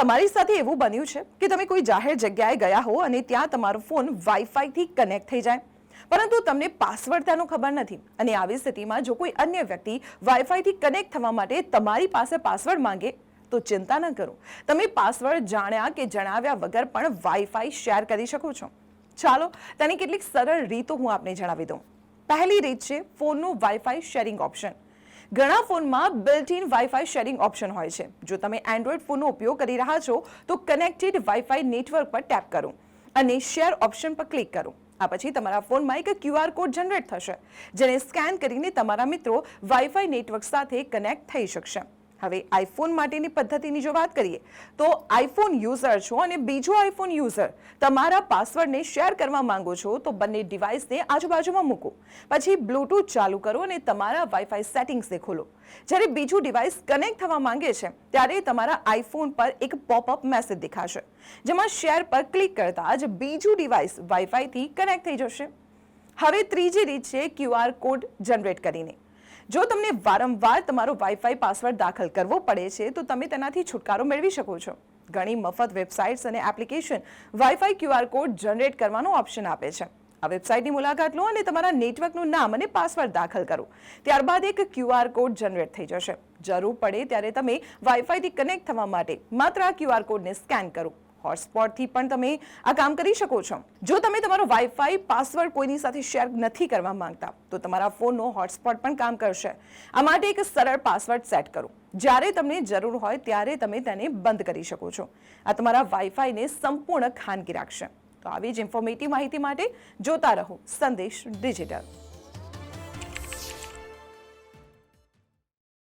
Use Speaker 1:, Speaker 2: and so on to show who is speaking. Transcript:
Speaker 1: તમારી સાથે એવું બન્યું છે કે તમે કોઈ જાહેર જગ્યાએ ગયા હો અને ત્યાં તમારો ફોન વાઈફાઈથી કનેક્ટ થઈ જાય, પરંતુ તમને પાસવર્ડ ત્યાંનો ખબર નથી અને આવી સ્થિતિમાં જો કોઈ અન્ય વ્યક્તિ વાઈફાઈથી કનેક્ટ થવા માટે તમારી પાસે પાસવર્ડ માંગે તો ચિંતા ન કરો, તમે પાસવર્ડ જાણ્યા કે જણાવ્યા વગર પણ વાઈફાઈ શેર કરી શકો છો. ચાલો તેની કેટલીક સરળ રીતો હું આપને જણાવી દઉં. પહેલી રીત છે ફોનનું વાઈફાઈ શેરિંગ ઓપ્શન. ઘણા ફોનમાં built in wifi sharing option હોય છે. જો તમે એન્ડ્રોઈડ ફોનનો ઉપયોગ કરી રહ્યા છો તો કનેક્ટેડ વાઈફાઈ નેટવર્ક પર ટેપ કરો અને શેર ઓપ્શન પર ક્લિક કરો. આ પછી તમારા ફોનમાં એક QR કોડ જનરેટ થશે, જેને સ્કેન કરીને તમારા મિત્રો વાઈફાઈ નેટવર્ક સાથે કનેક્ટ થઈ શકશે. હવે આઈફોન માટેની પદ્ધતિની જો વાત કરીએ તો આઈફોન યુઝર છો અને બીજો આઈફોન યુઝર તમારા પાસવર્ડને શેર કરવા માંગો છો તો બંને ડિવાઇસને આજુબાજુમાં મૂકો, પછી બ્લૂટૂથ ચાલુ કરો અને તમારા વાઈફાઈ સેટિંગ્સને ખોલો. જ્યારે બીજું ડિવાઇસ કનેક્ટ થવા માંગે છે ત્યારે તમારા આઈફોન પર એક પોપઅપ મેસેજ દેખાશે, જેમાં શેર પર ક્લિક કરતા જ બીજું ડિવાઇસ વાઈફાઈથી કનેક્ટ થઈ જશે. હવે ત્રીજી રીત છે QR કોડ જનરેટ કરીને. જો તમને વારંવાર તમારો વાઈફાઈ પાસવર્ડ દાખલ કરવો પડે છે તો તમે તેનાથી છુટકારો મેળવી શકો છો. ઘણી મફત વેબસાઇટ્સ અને application wifi QR code generate કરવાનો ઓપ્શન આપે છે. આ વેબસાઇટની મુલાકાત લો અને તમારા નેટવર્કનું નામ અને પાસવર્ડ દાખલ કરો. ત્યારબાદ એક QR કોડ જનરેટ થઈ જશે. જરૂર પડે ત્યારે તમે વાઈફાઈથી કનેક્ટ થવા માટે માત્ર આ QR કોડને સ્કેન કરો. હોટસ્પોટથી પણ તમે આ કામ કરી શકો છો. જો તમે તમારો વાઈફાઈ પાસવર્ડ કોઈની સાથે શેર નથી કરવા માંગતા તો તમારા ફોનનો હોટસ્પોટ પણ કામ કરશે. આ માટે એક સરળ પાસવર્ડ સેટ કરો. જ્યારે તમને જરૂર હોય ત્યારે તમે તેને બંધ કરી શકો છો. આ તમારા વાઈફાઈને સંપૂર્ણ ખાનગી રાખશે. તો આવી જ ઇન્ફોર્મેટિવ માહિતી માટે જોતા રહો સંદેશ ડિજિટલ.